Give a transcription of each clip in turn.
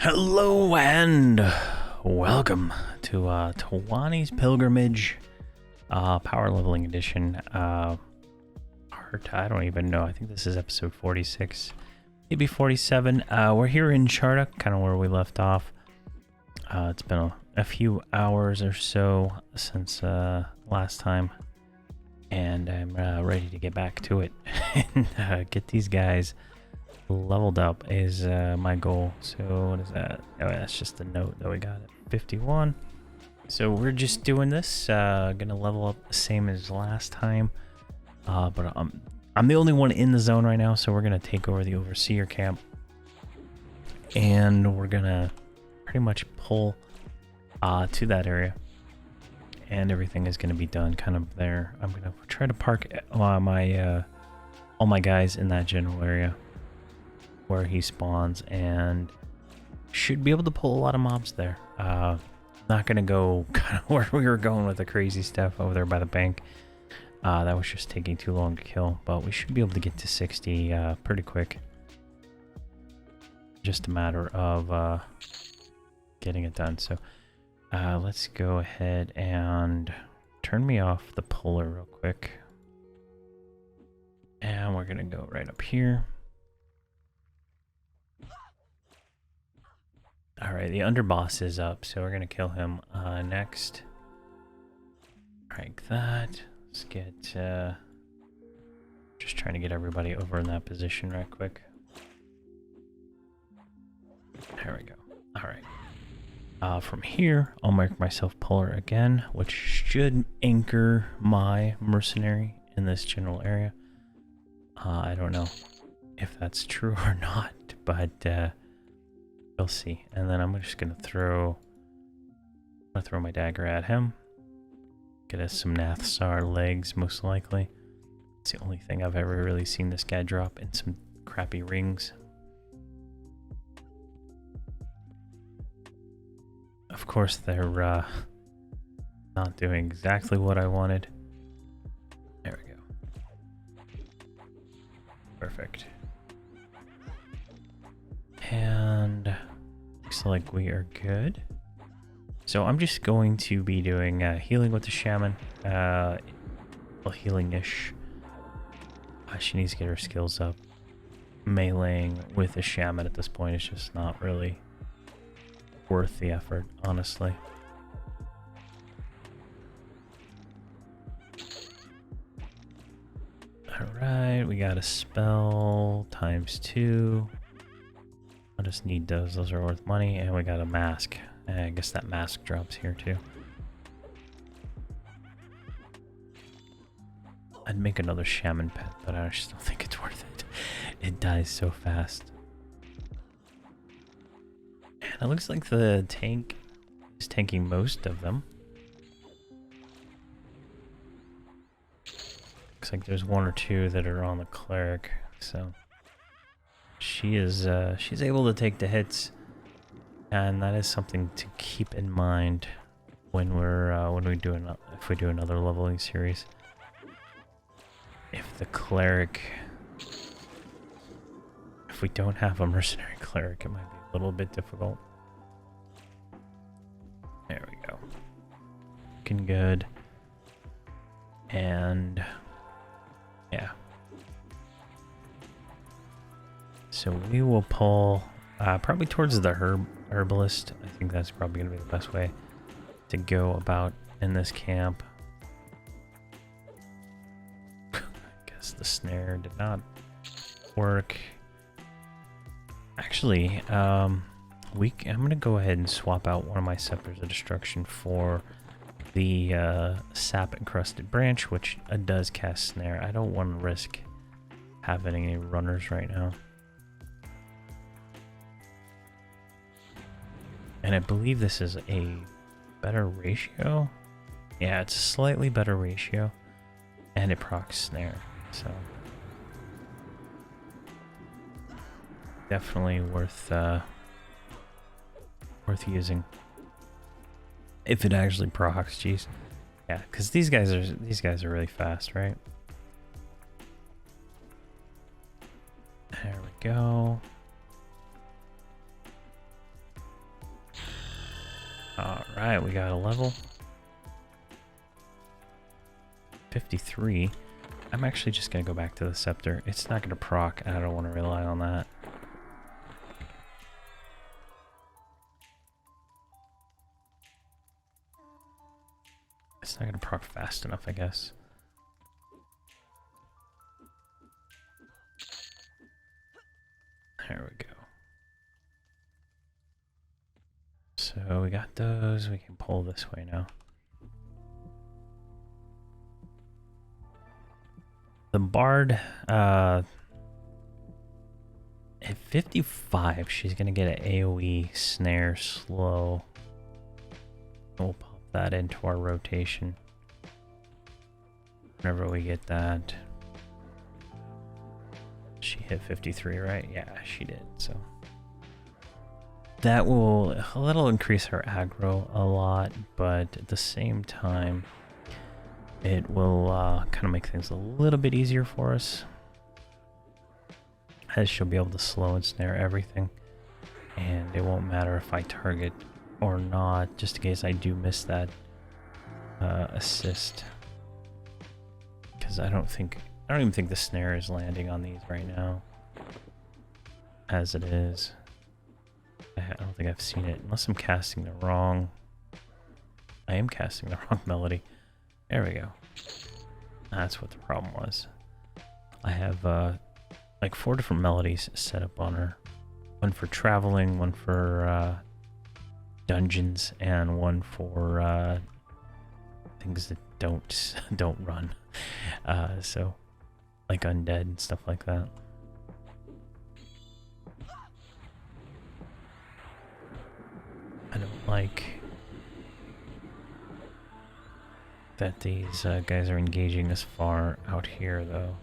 Hello and welcome to Towani's Pilgrimage, Power Leveling Edition. I don't even know. I think this is episode 46, maybe 47. We're here in Chardok, kind of where we left off. It's been a few hours or so since last time, and I'm ready to get back to it and get these guys leveled up is my goal. So what is that? Oh, that's just a note that we got at 51. So we're just doing this, gonna level up the same as last time, but I'm the only one in the zone right now, so we're gonna take over the overseer camp and we're gonna pretty much pull to that area, and everything is gonna be done kind of there. I'm gonna try to park all my guys in that general area where he spawns, and should be able to pull a lot of mobs there. Not gonna go kind of where we were going with the crazy stuff over there by the bank. That was just taking too long to kill, but we should be able to get to 60 pretty quick. Just a matter of getting it done. So let's go ahead and turn me off the puller real quick, and we're gonna go right up here. Alright, the underboss is up, so we're gonna kill him next. Like that. Let's get just trying to get everybody over in that position right quick. There we go. Alright. From here, I'll make myself puller again, which should anchor my mercenary in this general area. I don't know if that's true or not, but we'll see. And then I'm just gonna throw my dagger at him. Get us some Nathsar legs, most likely. It's the only thing I've ever really seen this guy drop, and some crappy rings. Of course, they're not doing exactly what I wanted. There we go. Perfect. And looks like we are good. So I'm just going to be doing healing with the shaman. Well, healing-ish. She needs to get her skills up. Meleeing with the shaman at this point is just not really worth the effort, honestly. Alright, we got a spell ×2. I just need those. Those are worth money. And we got a mask. I guess that mask drops here too. I'd make another shaman pet, but I just don't think it's worth it. It dies so fast. And it looks like the tank is tanking most of them. Looks like there's one or two that are on the cleric, so she's able to take the hits, and that is something to keep in mind when we do another leveling series. If we don't have a mercenary cleric, it might be a little bit difficult. There we go. Looking good. And yeah. So we will pull probably towards the herbalist. I think that's probably going to be the best way to go about in this camp. I guess the snare did not work. Actually, I'm going to go ahead and swap out one of my Scepters of Destruction for the Sap Encrusted Branch, which does cast Snare. I don't want to risk having any runners right now. And I believe this is a better ratio. Yeah, it's a slightly better ratio. And it procs Snare, so definitely worth using. If it actually procs, jeez. Yeah, because these guys are really fast, right? go. Alright, we got a level. 53. I'm actually just gonna go back to the scepter. It's not gonna proc, and I don't want to rely on that. It's not gonna proc fast enough, I guess. There we go. So we got those. We can pull this way now. The Bard, at 55, she's gonna get an AoE snare slow. We'll pop that into our rotation. Whenever we get that. She hit 53, right? Yeah, she did, so. That'll increase her aggro a lot, but at the same time, it will kind of make things a little bit easier for us, as she'll be able to slow and snare everything, and it won't matter if I target or not, just in case I do miss that assist, because I don't even think the snare is landing on these right now, as it is. I don't think I've seen it, unless I'm casting the wrong... I am casting the wrong melody. There we go. That's what the problem was. I have like 4 different melodies set up on her. One for traveling, one for dungeons, and one for things that don't run. So like undead and stuff like that. I don't like that these guys are engaging this far out here, though.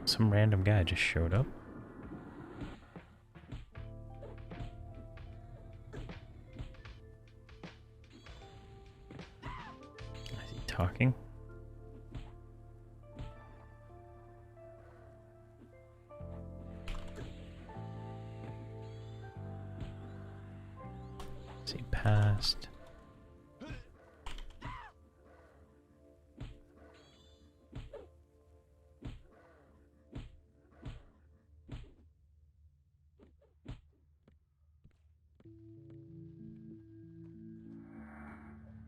Some random guy just showed up. Is he talking? He passed.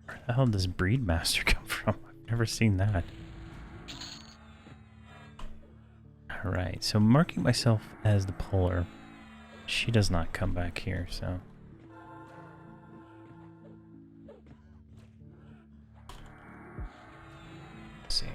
Where the hell does Breed Master come from? I've never seen that. Alright, so marking myself as the puller. She does not come back here, so... see.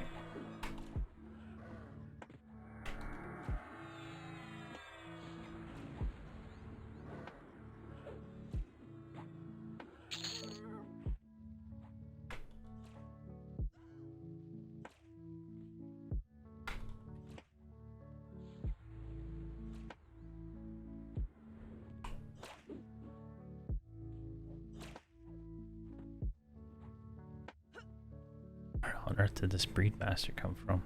Where on earth did this Breed Master come from?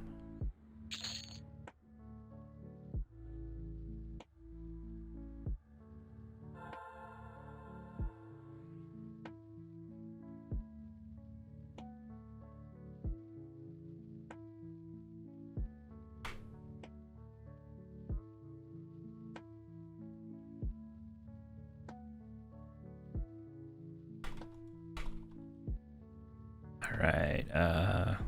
Alright, let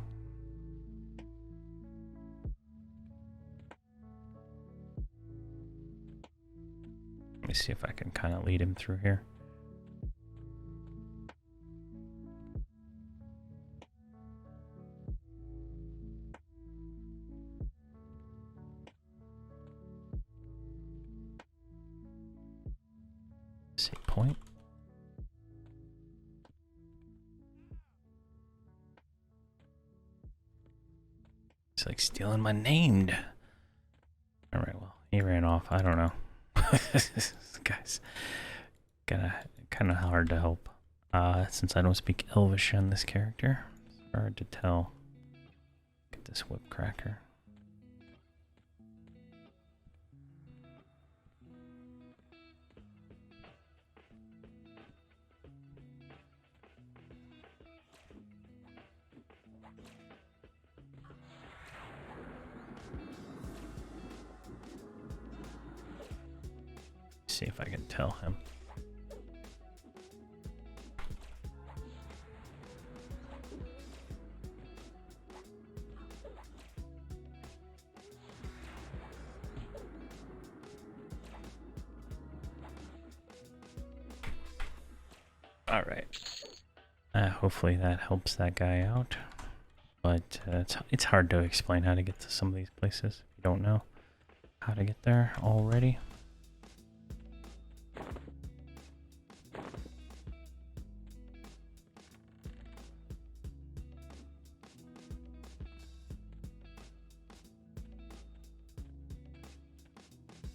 me see if I can kind of lead him through here. Save point. It's like stealing my name. Alright, well, he ran off. I don't know. This guy's kind of hard to help. Since I don't speak Elvish on this character. Hard to tell. Get this whip cracker. See if I can tell him. All right. Hopefully that helps that guy out. But it's hard to explain how to get to some of these places if you don't know how to get there already.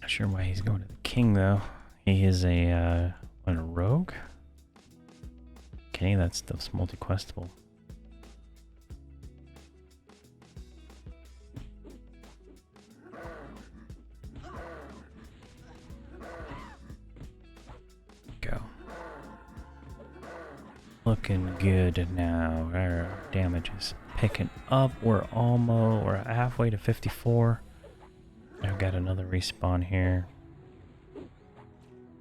Not sure why he's going to the king though. He is a rogue. Okay, that stuff's multi-questable. Go. Looking good now. Our damage is picking up. We're halfway to 54. I've got another respawn here.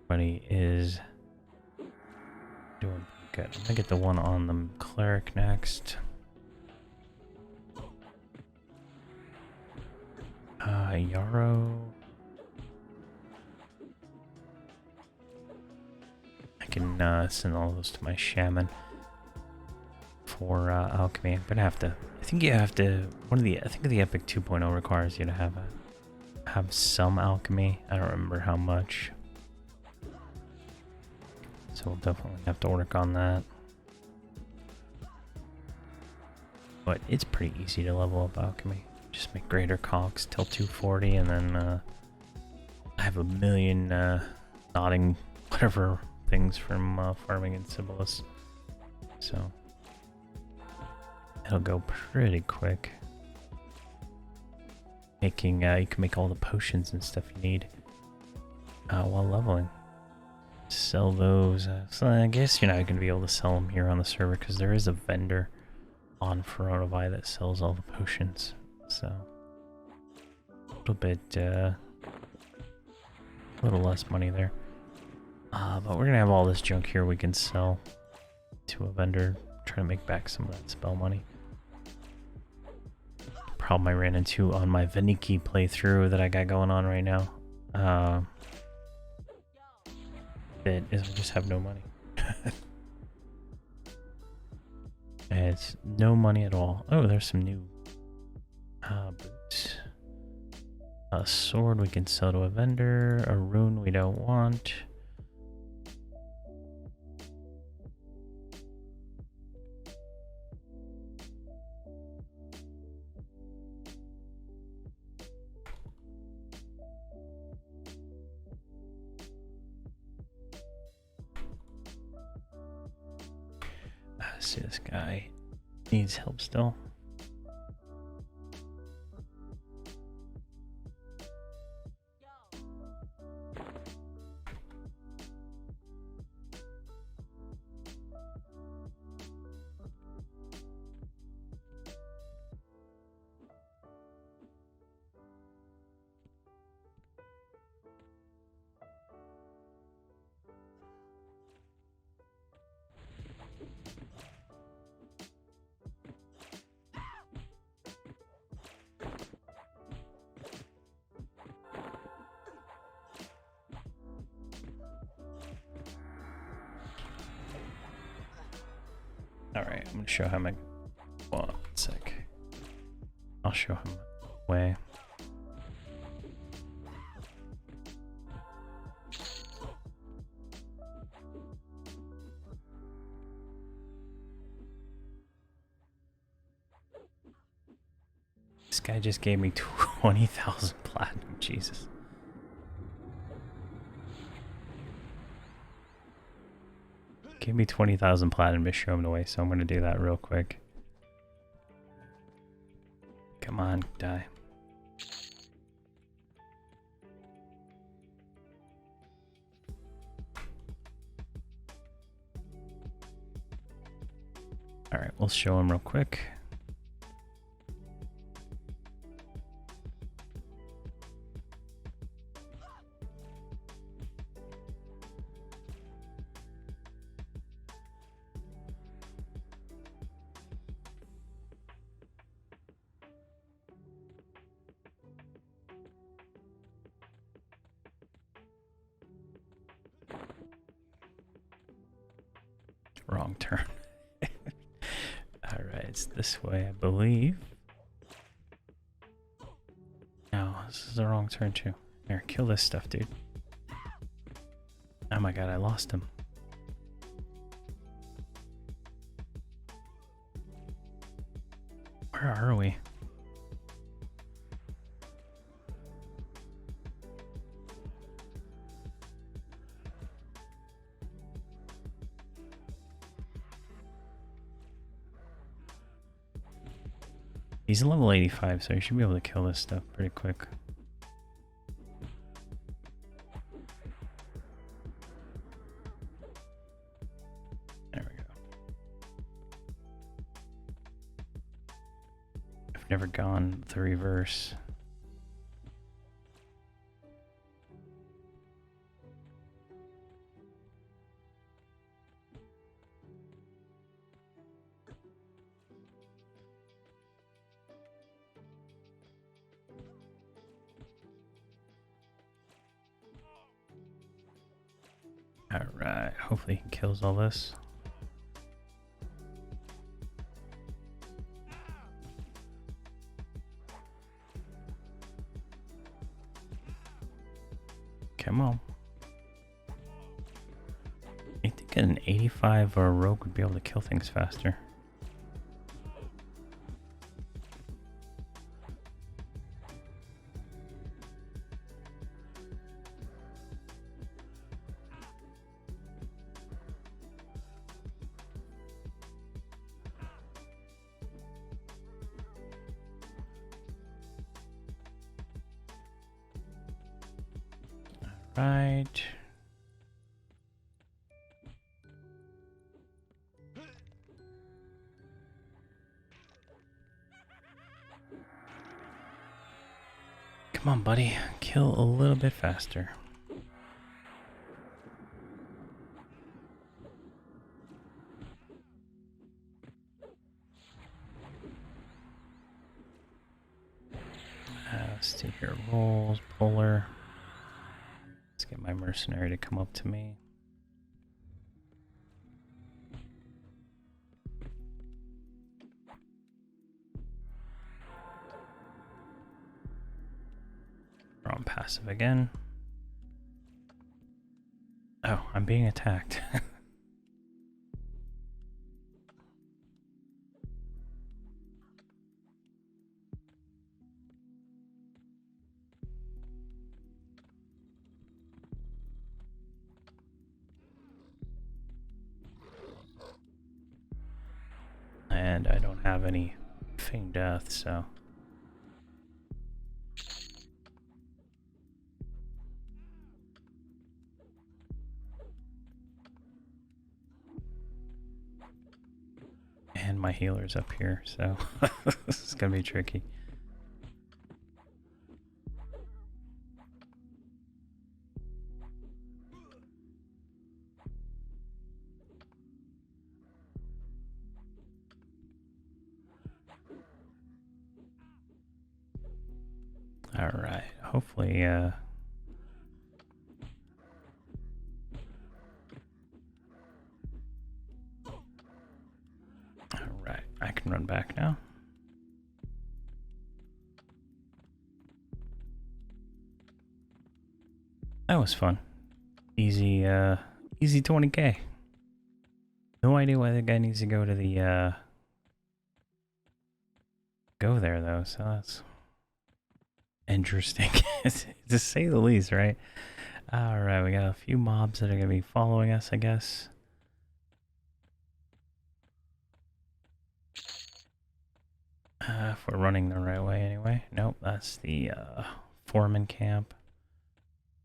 But he is doing good. I'm gonna get the one on the cleric next. Yarrow. I can send all those to my shaman for alchemy. I'm gonna have to. I think you have to. I think the Epic 2.0 requires you to have some alchemy. I don't remember how much. So we'll definitely have to work on that. But it's pretty easy to level up alchemy. Just make greater cogs till 240, and then I have a million nodding whatever things from farming in Sibyllus. So it'll go pretty quick. Making you can make all the potions and stuff you need while leveling. Sell those. So I guess you're not going to be able to sell them here on the server because there is a vendor on Verant that sells all the potions. So a little less money there. But we're going to have all this junk here we can sell to a vendor. Try to make back some of that spell money. Problem I ran into on my Vaniki playthrough that I got going on right now. Is I just have no money. It's no money at all. Oh, there's some new boots. A sword we can sell to a vendor. A rune we don't want. See, this guy needs help still. Alright, I'm gonna show him one sec. I'll show him a way. This guy just gave me 20,000 platinum, Jesus. Give me 20,000 platinum to show him the way, so I'm going to do that real quick. Come on, die. Alright, we'll show him real quick. Wrong turn. Alright, it's this way, I believe. No, this is the wrong turn too. Here, kill this stuff, dude. Oh my god, I lost him. Where are we? He's level 85, so he should be able to kill this stuff pretty quick. There we go. I've never gone the reverse. Alright, hopefully he kills all this. Come on. I think an 85 or a rogue would be able to kill things faster. Right. Come on, buddy. Kill a little bit faster. Let's see here. Rolls, polar. Let's get my mercenary to come up to me. We're on passive again. Oh, I'm being attacked. And I don't have any feigned death, so. And my healer's up here, so this is gonna be tricky. All right, hopefully, all right, I can run back now. That was fun. Easy, easy 20K. No idea why the guy needs to go to the, go there though, so that's interesting, to say the least, right? Alright, we got a few mobs that are going to be following us, I guess. If we're running the right way anyway. Nope, that's the foreman camp.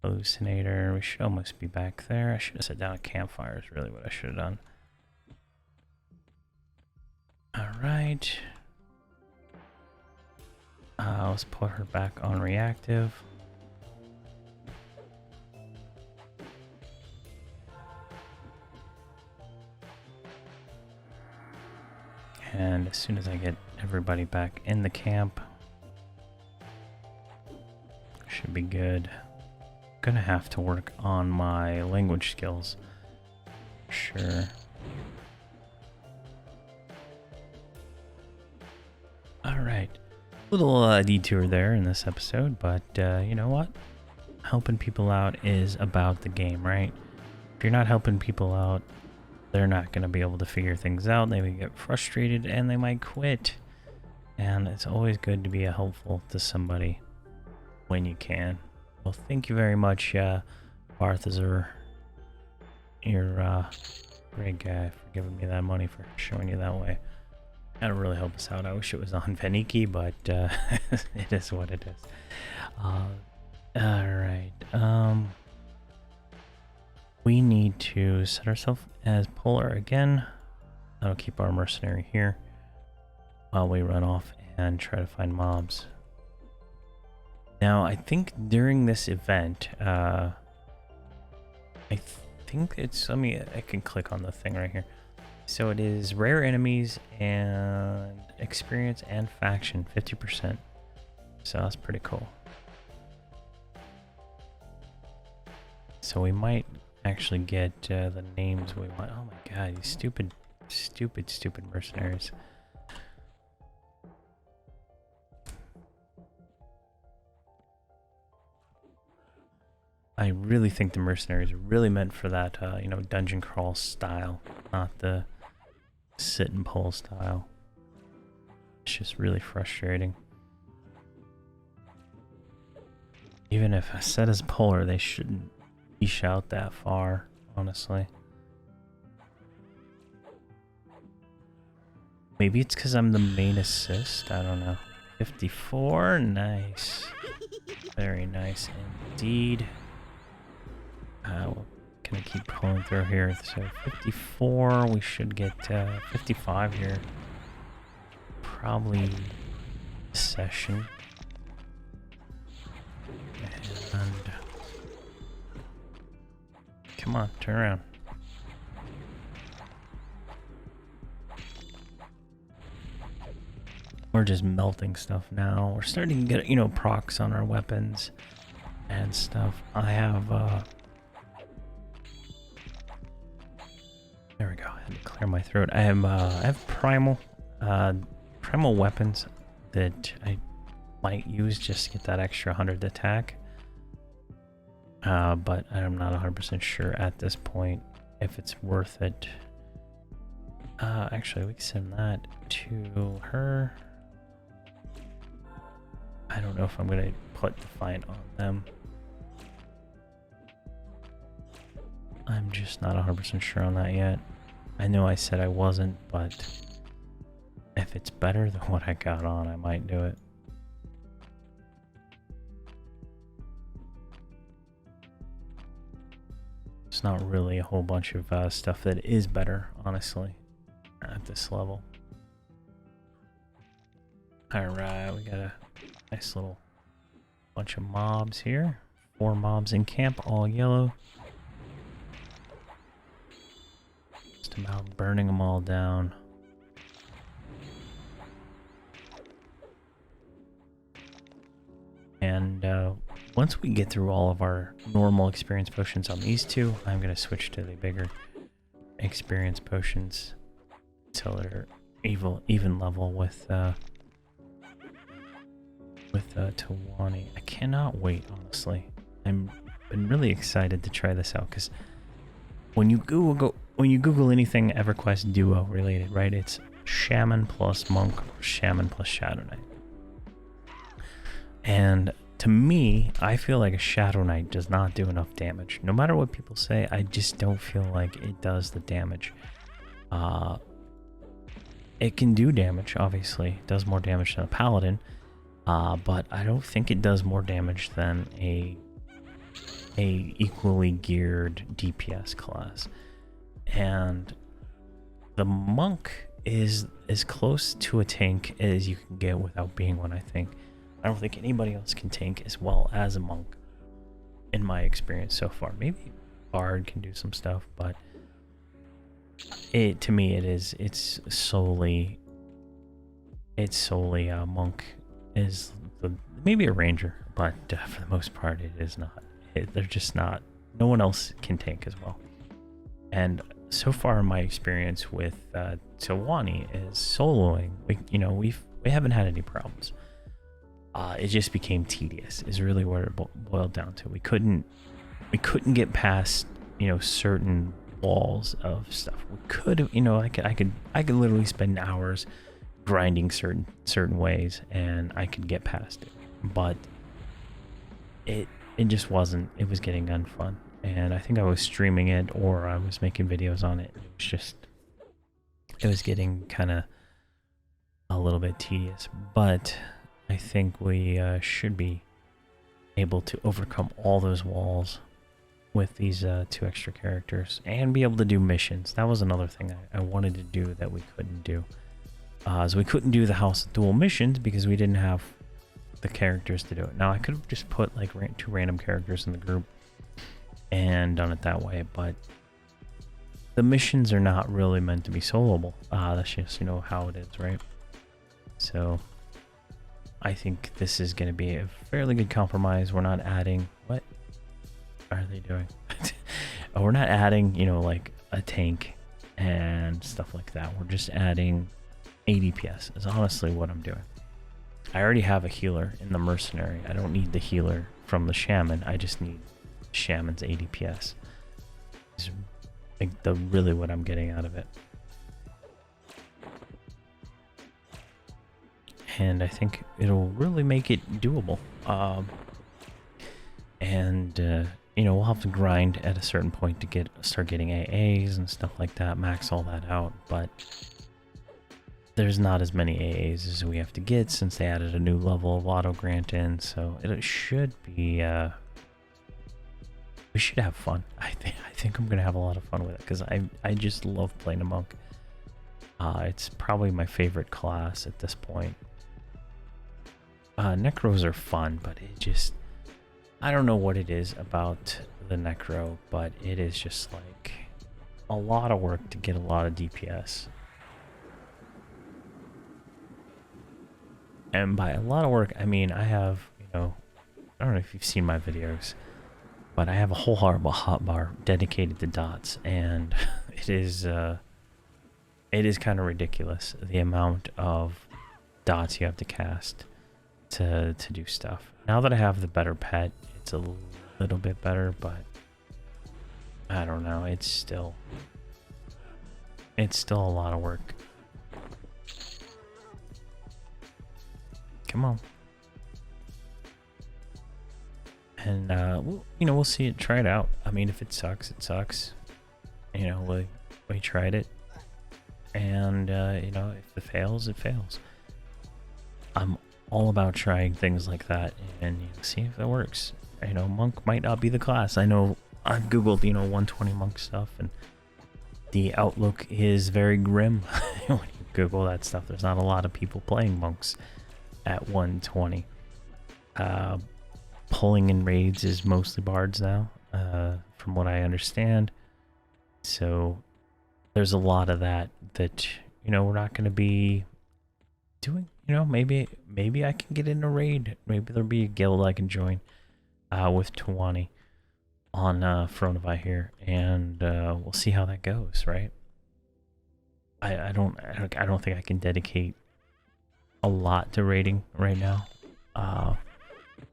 Hallucinator. We should almost be back there. I should have set down a campfire is really what I should have done. Alright. Let's put her back on reactive. And as soon as I get everybody back in the camp, should be good. Gonna have to work on my language skills. Sure. Alright. Little detour there in this episode, but you know what? Helping people out is about the game, right? If you're not helping people out, they're not going to be able to figure things out. They may get frustrated and they might quit. And it's always good to be helpful to somebody when you can. Well, thank you very much, Barthazar. You're great guy for giving me that money, for showing you that way. That'll really help us out. I wish it was on Veniki, but it is what it is. Alright. We need to set ourselves as Polar again. That'll keep our mercenary here while we run off and try to find mobs. Now, I think during this event, I think it's, I can click on the thing right here. So it is rare enemies and experience and faction, 50%. So that's pretty cool. So we might actually get the names we want. Oh my god, these stupid mercenaries. I really think the mercenaries are really meant for that, you know, dungeon crawl style, not the sit and pull style. It's just really frustrating. Even if I set as polar, they shouldn't each out that far, honestly. Maybe it's because I'm the main assist, I don't know. 54, nice. Very nice indeed. We're gonna keep pulling through here. So 54, we should get 55 here. Probably session. And come on, turn around. We're just melting stuff now. We're starting to get, you know, procs on our weapons and stuff. I have, there we go. I had to clear my throat. I have primal weapons that I might use just to get that extra 100 attack. But I'm not 100% sure at this point if it's worth it. Actually, we can send that to her. I don't know if I'm gonna put Defiant on them. I'm just not 100% sure on that yet. I know I said I wasn't, but if it's better than what I got on, I might do it. It's not really a whole bunch of stuff that is better, honestly, at this level. Alright, we got a nice little bunch of mobs here. 4 mobs in camp, all yellow. Just about burning them all down. And once we get through all of our normal experience potions on these two, I'm going to switch to the bigger experience potions until they're even level with Towani. I cannot wait, honestly. I'm been really excited to try this out because when you Google anything EverQuest Duo related, right? It's Shaman plus Monk or Shaman plus Shadow Knight. And to me, I feel like a Shadow Knight does not do enough damage. No matter what people say, I just don't feel like it does the damage. it can do damage, obviously. It does more damage than a paladin, but I don't think it does more damage than a equally geared DPS class. And the monk is as close to a tank as you can get without being one, I think. I don't think anybody else can tank as well as a monk, in my experience so far. Maybe Bard can do some stuff, but to me it's solely monk is maybe a ranger, but for the most part it is not. They're just not. No one else can tank as well. And so far in my experience with Towani is soloing. We haven't had any problems. It just became tedious. Is really what it boiled down to. We couldn't get past certain walls of stuff. We could have, I could literally spend hours grinding certain ways, and I could get past it. But it just wasn't. It was getting unfun. And I think I was streaming it or I was making videos on it. It was getting kind of a little bit tedious. But I think we should be able to overcome all those walls with these 2 extra characters and be able to do missions. That was another thing I wanted to do that we couldn't do. So we couldn't do the House of Duel missions because we didn't have the characters to do it. Now I could have just put like 2 random characters in the group and done it that way, but the missions are not really meant to be soloable. That's just how it is, right? So I think this is going to be a fairly good compromise. We're not adding... What are they doing? We're not adding, like a tank and stuff like that. We're just adding ADPS is honestly what I'm doing. I already have a healer in the mercenary. I don't need the healer from the shaman. I just need shaman's ADPS. Is like really what I'm getting out of it. And I think it'll really make it doable. We'll have to grind at a certain point to start getting AAs and stuff like that, max all that out, but there's not as many AAs as we have to get since they added a new level of auto grant in, so it should be we should have fun. I think I'm gonna have a lot of fun with it because I just love playing a monk. It's probably my favorite class at this point. Necros are fun, but I don't know what it is about the Necro, but it is just like a lot of work to get a lot of DPS. And by a lot of work, I mean I have, I don't know if you've seen my videos, but I have a whole hotbar dedicated to dots, and it is kind of ridiculous the amount of dots you have to cast to do stuff. Now that I have the better pet, it's a little bit better, but I don't know. It's still a lot of work. Come on. And we'll see it, try it out. I mean, if it sucks, it sucks. We tried it, and if it fails, it fails. I'm all about trying things like that and see if it works. Monk might not be the class. I know I've googled 120 monk stuff, and the outlook is very grim. When you Google that stuff, there's not a lot of people playing monks at 120. Pulling in raids is mostly bards now, from what I understand. So there's a lot of that we're not going to be doing. Maybe I can get in a raid. Maybe there'll be a guild I can join with Towani on Fronavi here, and we'll see how that goes, right? I don't think I can dedicate a lot to raiding right now.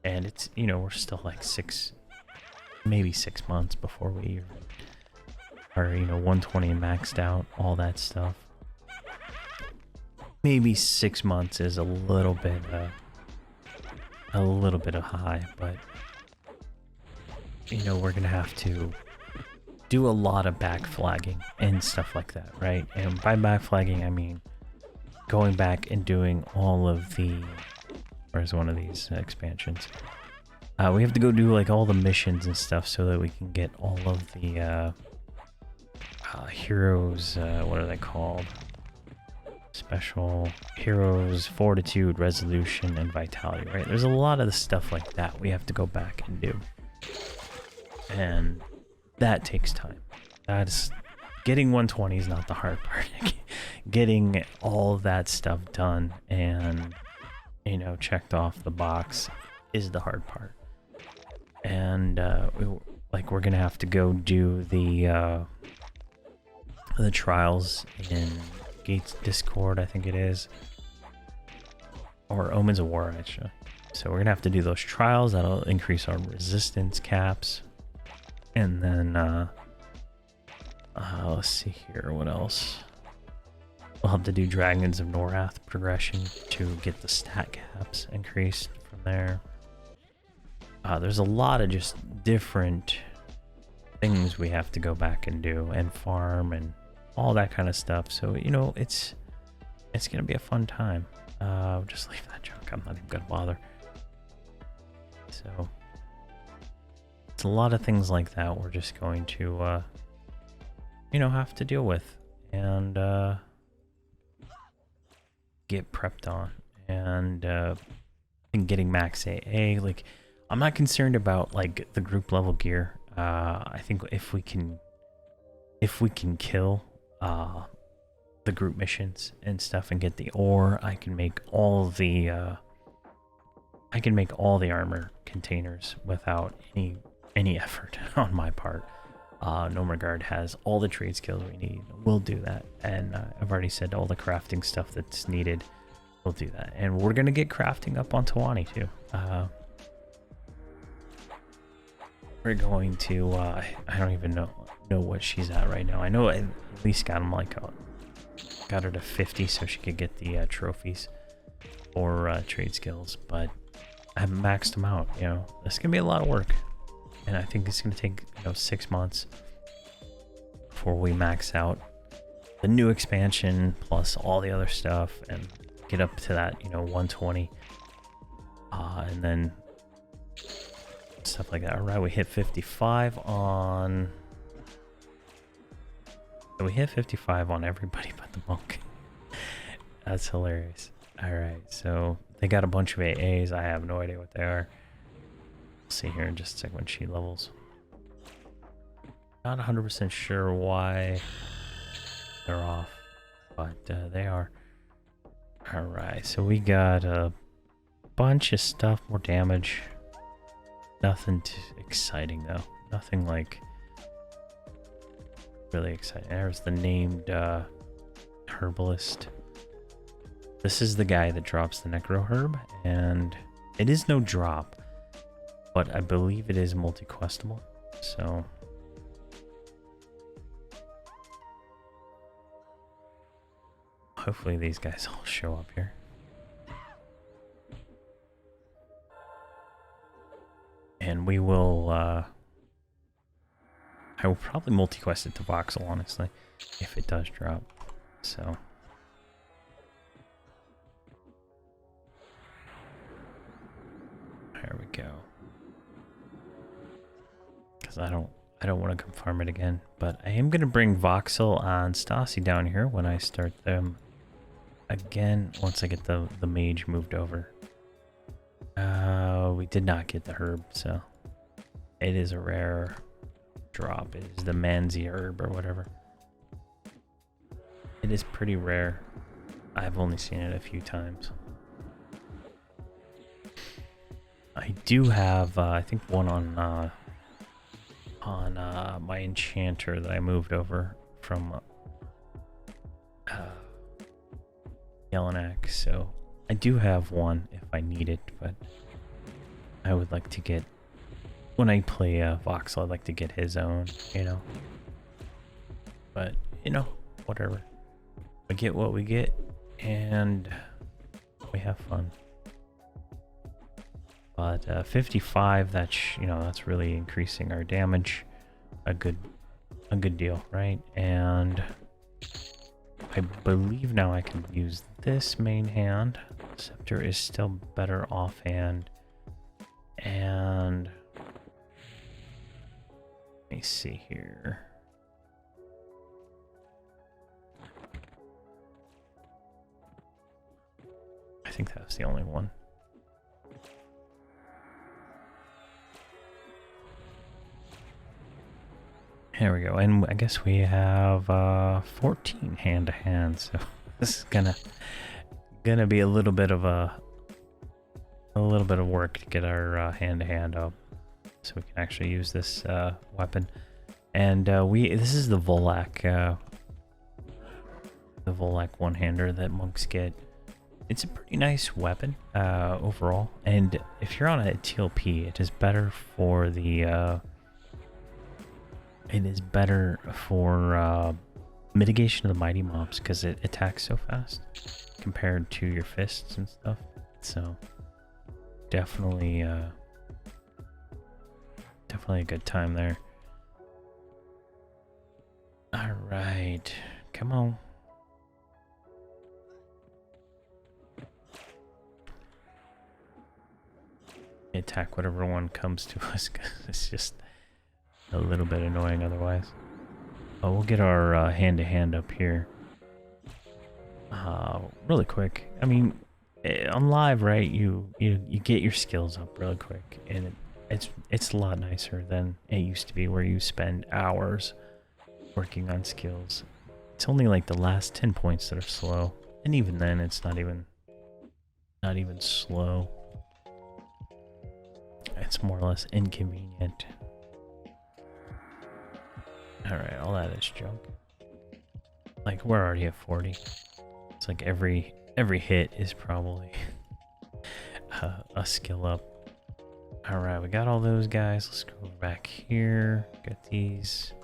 And it's, we're still like maybe 6 months before we are, 120 maxed out, all that stuff. Maybe 6 months is a little bit of high, but we're gonna have to do a lot of backflagging and stuff like that, right? And by backflagging, I mean going back and doing all of the... Where's one of these expansions? We have to go do like all the missions and stuff so that we can get all of the heroes, what are they called? Special heroes, fortitude, resolution, and vitality, right? There's a lot of the stuff like that we have to go back and do. And that takes time. That's getting 120 is not the hard part. Getting all of that stuff done and, you know, checked off the box is the hard part. And we're gonna have to go do the trials in Gates Discord, I think it is, or Omens of War actually. So we're gonna have to do those trials. That'll increase our resistance caps, and then let's see here, what else? We'll have to do Dragons of Norath progression to get the stat caps increased from there. There's a lot of just different things we have to go back and do, and farm and all that kind of stuff. So, you know, it's gonna be a fun time. Just leave that junk. I'm not even gonna bother. So it's a lot of things like that we're just going to you know, have to deal with and get prepped on. And getting max AA, like, I'm not concerned about like the group level gear. I think if we can kill the group missions and stuff and get the ore, I can make all the armor containers without any effort on my part. No Regard has all the trade skills we need. We'll do that, and I've already said all the crafting stuff that's needed. We'll do that, and we're gonna get crafting up on Towani too. We're going to, I don't even know what she's at right now. I know I at least got him like, got her to 50 so she could get the trophies or trade skills, but I haven't maxed them out, you know. This is gonna be a lot of work, and I think it's gonna take, you know, 6 months before we max out the new expansion plus all the other stuff and get up to that, you know, 120, and then stuff like that. All right, we hit 55 on... We hit 55 on everybody but the monk. That's hilarious. All right, so they got a bunch of AAs. I have no idea what they are. We'll see here in just a second when she levels. Not 100% sure why they're off, but they are. All right, so we got a bunch of stuff, more damage. Nothing too exciting though. Nothing like really exciting. There's the named herbalist. This is the guy that drops the necro herb, and it is no drop, but I believe it is multi-questable. So hopefully these guys all show up here. And we will, I will probably multi-quest it to Voxel, honestly, if it does drop. So there we go. Because I don't want to come farm it again, but I am gonna bring Voxel and Stasi down here when I start them again. Once I get the mage moved over. We did not get the herb, so it is a rare drop. It is the Manzi herb or whatever. It is pretty rare. I've only seen it a few times. I do have, I think, one on my enchanter that I moved over from Yelenak, so I do have one if I need it, but I would like to get, when I play Voxel, I'd like to get his own, you know. But, you know, whatever. We get what we get, and we have fun. But 55, that's, you know, that's really increasing our damage. A good deal, right? And I believe now I can use this main hand. Scepter is still better offhand. And let me see here. I think that was the only one. There we go, and I guess we have 14 hand-to-hand, so this is gonna be a little bit of work to get our hand-to-hand up, so we can actually use this weapon. And this is the Volak one-hander that monks get. It's a pretty nice weapon overall, and if you're on a TLP, it is better for the mitigation of the mighty mobs because it attacks so fast compared to your fists and stuff. So definitely a good time there. All right, come on. Attack whatever one comes to us because it's just a little bit annoying otherwise. Oh, we'll get our hand-to-hand up here really quick. I mean, on live, right? You get your skills up really quick, and it's a lot nicer than it used to be, where you spend hours working on skills. It's only like the last 10 points that are slow, and even then, it's not even slow. It's more or less inconvenient. Alright, all that is junk. Like, we're already at 40. It's like every hit is probably a skill up. Alright, we got all those guys. Let's go back here. Get these.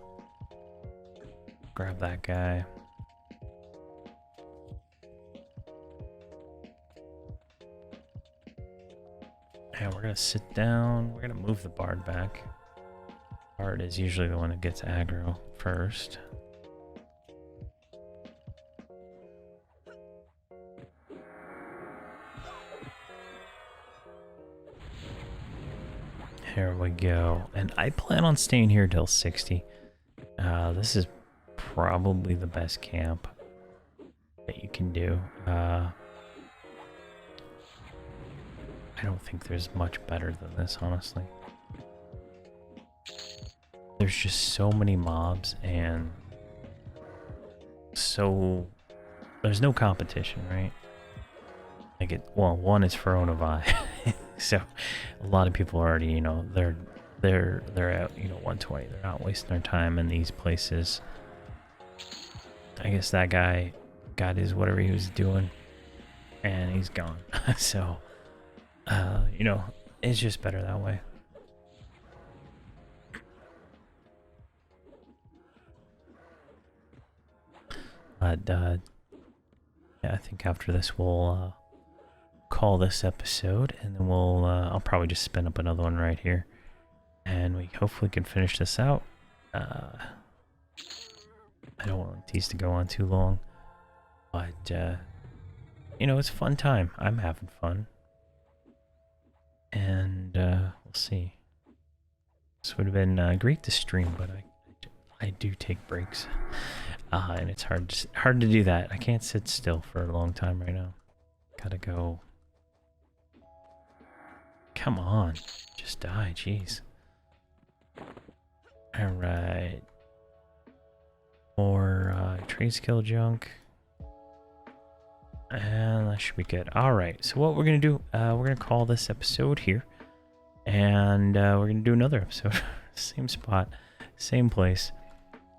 Grab that guy. And we're gonna sit down. We're gonna move the bard back. Bard is usually the one that gets aggro first. Here we go. And I plan on staying here till 60. This is probably the best camp that you can do. I don't think there's much better than this, honestly. There's just so many mobs, and so there's no competition, right? Like one is for Onavai, so a lot of people already, you know, they're at 120. They're not wasting their time in these places. I guess that guy got his whatever he was doing, and he's gone. So, it's just better that way. But yeah, I think after this we'll call this episode, and then I'll probably just spin up another one right here, and we hopefully can finish this out. I don't want these to go on too long, but it's a fun time. I'm having fun, and we'll see. This would have been great to stream, but I do take breaks. And it's hard to do that. I can't sit still for a long time right now. Gotta go. Come on. Just die, jeez. Alright. More trade skill junk. And that should be good. Alright, so what we're gonna do, we're gonna call this episode here. And we're gonna do another episode. Same spot, same place.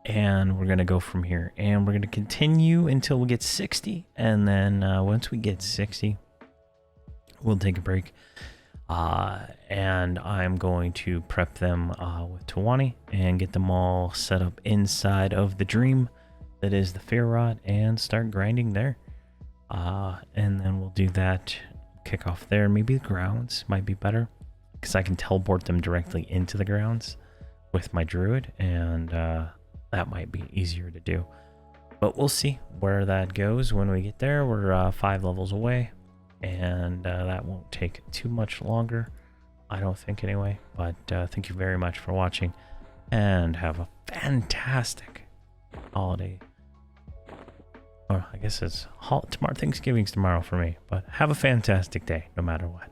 And we're gonna go from here, and we're gonna continue until we get 60, and then once we get 60, we'll take a break. And I'm going to prep them with Towani and get them all set up inside of the dream that is the Fair Rod, and start grinding there. And then we'll do that, kick off there. Maybe the grounds might be better, because I can teleport them directly into the grounds with my druid, and that might be easier to do. But we'll see where that goes when we get there. We're 5 levels away, and that won't take too much longer, I don't think anyway. But thank you very much for watching, and have a fantastic holiday. Or I guess it's tomorrow. Thanksgiving's tomorrow for me, but have a fantastic day no matter what.